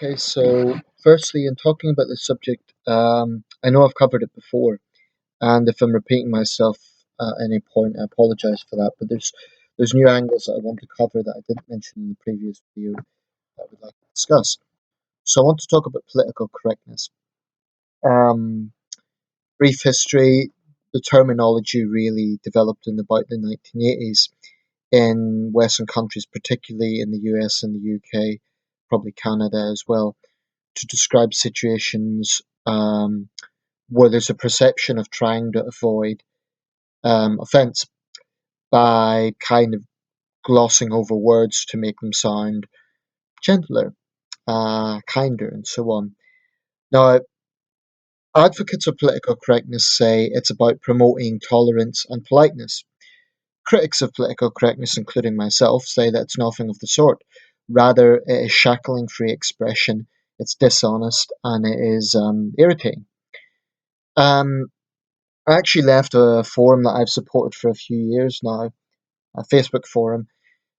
Okay, so firstly, in talking about the subject, I know I've covered it before, and if I'm repeating myself at any point, I apologize for that. But there's new angles that I want to cover that I didn't mention in the previous video that I would like to discuss. So I want to talk about political correctness. Um, Brief history: the terminology really developed in about the 1980s in Western countries, particularly in the US and the UK, probably Canada as well, to describe situations where there's a perception of trying to avoid offence by kind of glossing over words to make them sound gentler, kinder, and so on. Now, advocates of political correctness say it's about promoting tolerance and politeness. Critics of political correctness, including myself, say that it's nothing of the sort. Rather, it is shackling free expression, it's dishonest, and it is irritating. Um, I actually left a forum that I've supported for a few years now, a Facebook forum,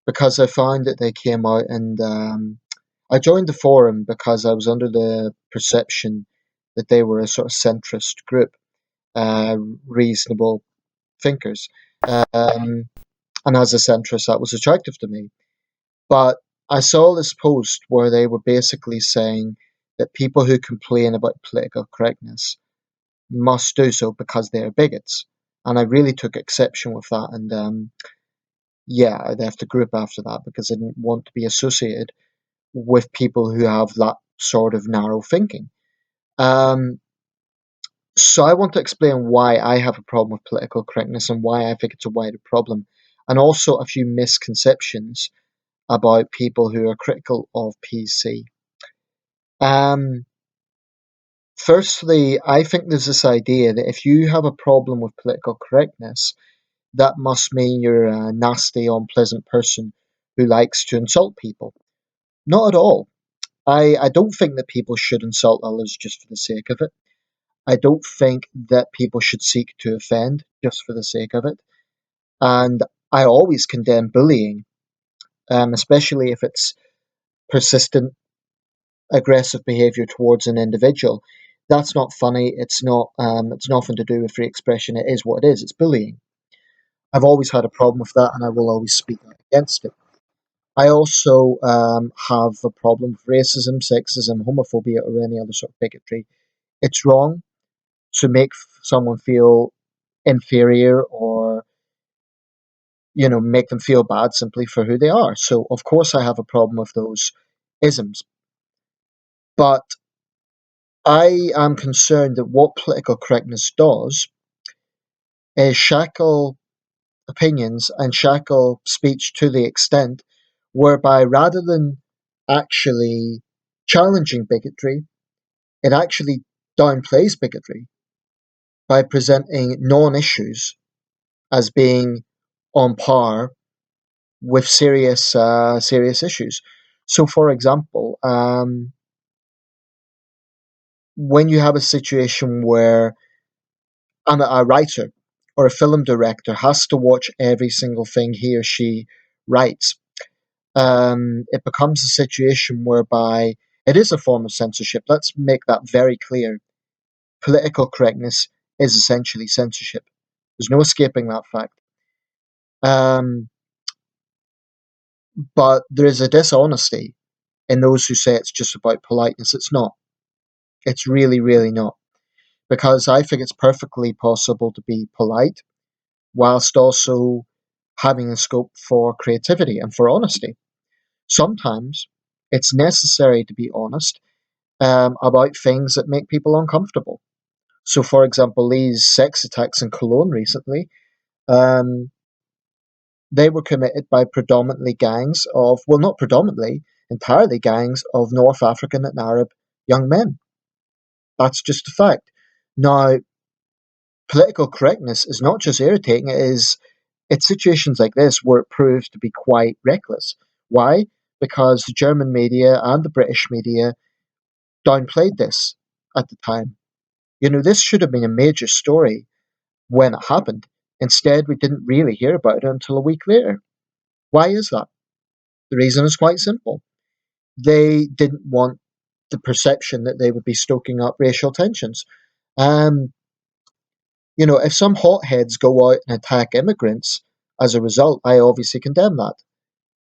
because I found that they came out and I joined the forum because I was under the perception that they were a sort of centrist group, uh, reasonable thinkers. Um, and as a centrist, that was attractive to me. But I saw this post where they were basically saying that people who complain about political correctness must do so because they are bigots. And I really took exception with that. And yeah, I left the group after that because I didn't want to be associated with people who have that sort of narrow thinking. Um, so I want to explain why I have a problem with political correctness and why I think it's a wider problem, and also a few misconceptions about people who are critical of PC. Um, Firstly, I think there's this idea that if you have a problem with political correctness, that must mean you're a nasty, unpleasant person who likes to insult people. Not at all. I don't think that people should insult others just for the sake of it. I don't think that people should seek to offend just for the sake of it. And I always condemn bullying, especially if it's persistent, aggressive behaviour towards an individual. That's not funny. It's not. It's nothing to do with free expression. It is what it is. It's bullying. I've always had a problem with that, and I will always speak out against it. I also have a problem with racism, sexism, homophobia, or any other sort of bigotry. It's wrong to make someone feel inferior or make them feel bad simply for who they are. So of course I have a problem with those isms, but I am concerned that what political correctness does is shackle opinions and shackle speech to the extent whereby rather than actually challenging bigotry, it actually downplays bigotry by presenting non-issues as being on par with serious issues. So, for example, when you have a situation where a writer or a film director has to watch every single thing he or she writes, it becomes a situation whereby it is a form of censorship. Let's make that very clear. Political correctness is essentially censorship. There's no escaping that fact. Um, but there is a dishonesty in those who say it's just about politeness. It's not. It's really, really not. Because I think it's perfectly possible to be polite whilst also having a scope for creativity and for honesty. Sometimes it's necessary to be honest about things that make people uncomfortable. So, for example, these sex attacks in Cologne recently, um, they were committed by predominantly gangs of, well, not predominantly, entirely gangs of North African and Arab young men. That's just a fact. Now, political correctness is not just irritating, it's situations like this where it proves to be quite reckless. Why? Because the German media and the British media downplayed this at the time. This should have been a major story when it happened. Instead, we didn't really hear about it until a week later. Why is that? The reason is quite simple. They didn't want the perception that they would be stoking up racial tensions. Um, if some hotheads go out and attack immigrants as a result, I obviously condemn that.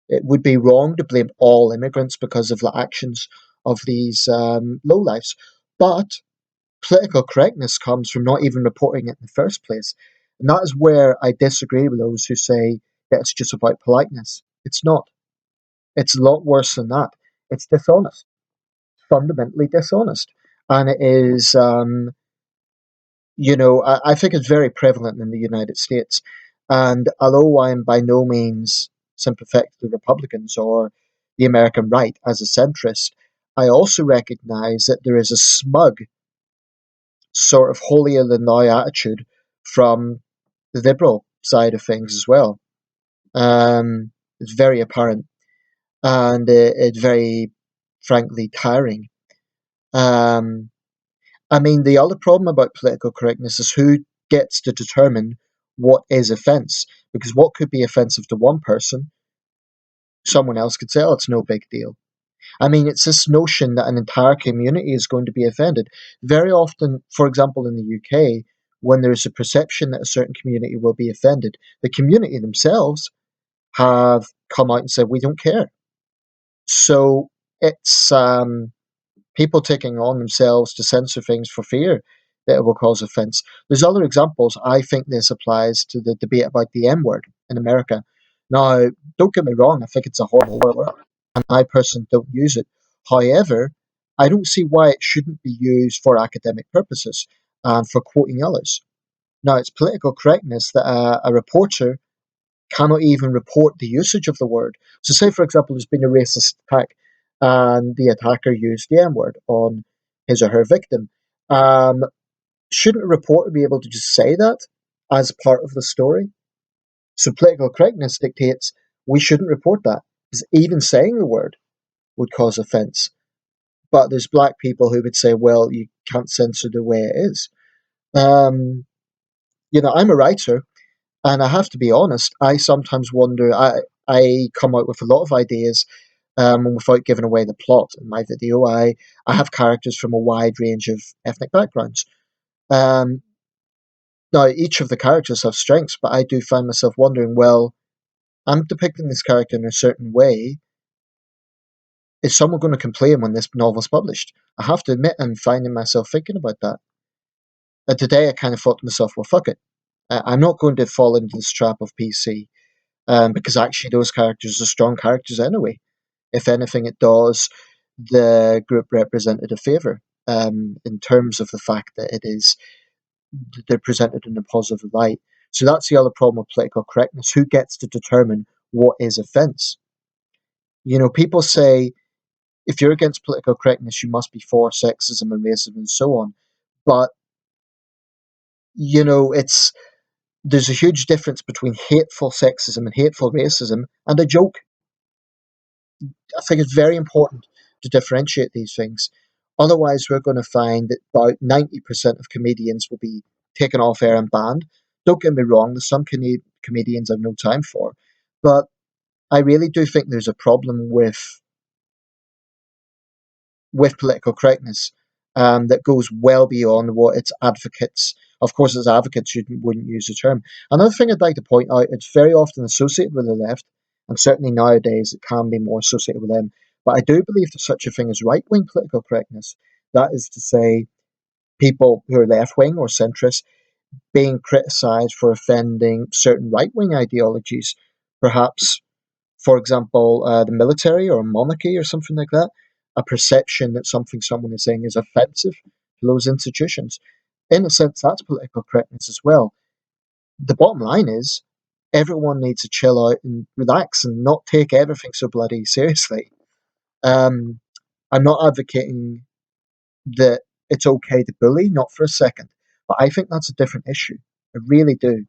It would be wrong to blame all immigrants because of the actions of these lowlifes. But political correctness comes from not even reporting it in the first place. And that is where I disagree with those who say that it's just about politeness. It's not. It's a lot worse than that. It's dishonest, fundamentally dishonest. And it is, I think it's very prevalent in the United States. And although I am by no means sympathetic to the Republicans or the American right as a centrist, I also recognize that there is a smug, sort of holier than thou attitude from the liberal side of things as well. It's very apparent, and it's very, frankly, tiring. Um, I mean, the other problem about political correctness is who gets to determine what is offence. Because what could be offensive to one person, someone else could say, oh, it's no big deal. I mean, it's this notion that an entire community is going to be offended. Very often, for example, in the UK, when there is a perception that a certain community will be offended, the community themselves have come out and said, we don't care. So it's people taking on themselves to censor things for fear that it will cause offence. There's other examples. I think this applies to the debate about the M word in America. Now, don't get me wrong, I think it's a horrible word, and I personally don't use it. However, I don't see why it shouldn't be used for academic purposes and for quoting others. Now, it's political correctness that a reporter cannot even report the usage of the word. So, say, for example, there's been a racist attack and the attacker used the M word on his or her victim. Um, shouldn't a reporter be able to just say that as part of the story? So, political correctness dictates we shouldn't report that because even saying the word would cause offence. But there's black people who would say, well, you can't censor the way it is. Um, I'm a writer. And I have to be honest, I sometimes wonder. I come out with a lot of ideas without giving away the plot in my video. I have characters from a wide range of ethnic backgrounds. Um, now, each of the characters have strengths, but I do find myself wondering, well, I'm depicting this character in a certain way. Is someone going to complain when this novel's published? I have to admit, I'm finding myself thinking about that. And today I kind of thought to myself, well, fuck it. I'm not going to fall into this trap of PC. Because actually those characters are strong characters anyway. If anything, it does the group represented a favour in terms of the fact that they're presented in a positive light. So that's the other problem with political correctness. Who gets to determine what is offence? People say if you're against political correctness, you must be for sexism and racism and so on. But it's there's a huge difference between hateful sexism and hateful racism and a joke. I think it's very important to differentiate these things. Otherwise, we're going to find that about 90% of comedians will be taken off air and banned. Don't get me wrong, there's some comedians I've no time for. But I really do think there's a problem with political correctness that goes well beyond what its advocates. Of course, its advocates wouldn't use the term. Another thing I'd like to point out, it's very often associated with the left, and certainly nowadays it can be more associated with them. But I do believe there's such a thing as right wing political correctness. That is to say, people who are left wing or centrist being criticised for offending certain right wing ideologies, perhaps for example, the military or monarchy or something like that, a perception that something someone is saying is offensive to those institutions. In a sense, that's political correctness as well. The bottom line is everyone needs to chill out and relax and not take everything so bloody seriously. Um, I'm not advocating that it's okay to bully, not for a second, but I think that's a different issue. I really do.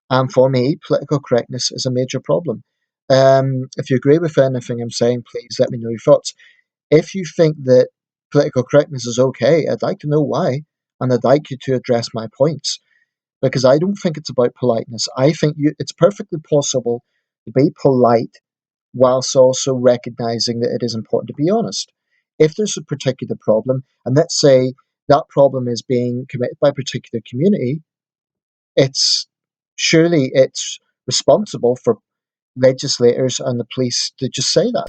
And for me, political correctness is a major problem. If you agree with anything I'm saying, please let me know your thoughts. If you think that political correctness is okay, I'd like to know why, and I'd like you to address my points. Because I don't think it's about politeness. I think it's perfectly possible to be polite whilst also recognizing that it is important to be honest. If there's a particular problem, and let's say that problem is being committed by a particular community, it's surely it's responsible for legislators and the police to just say that.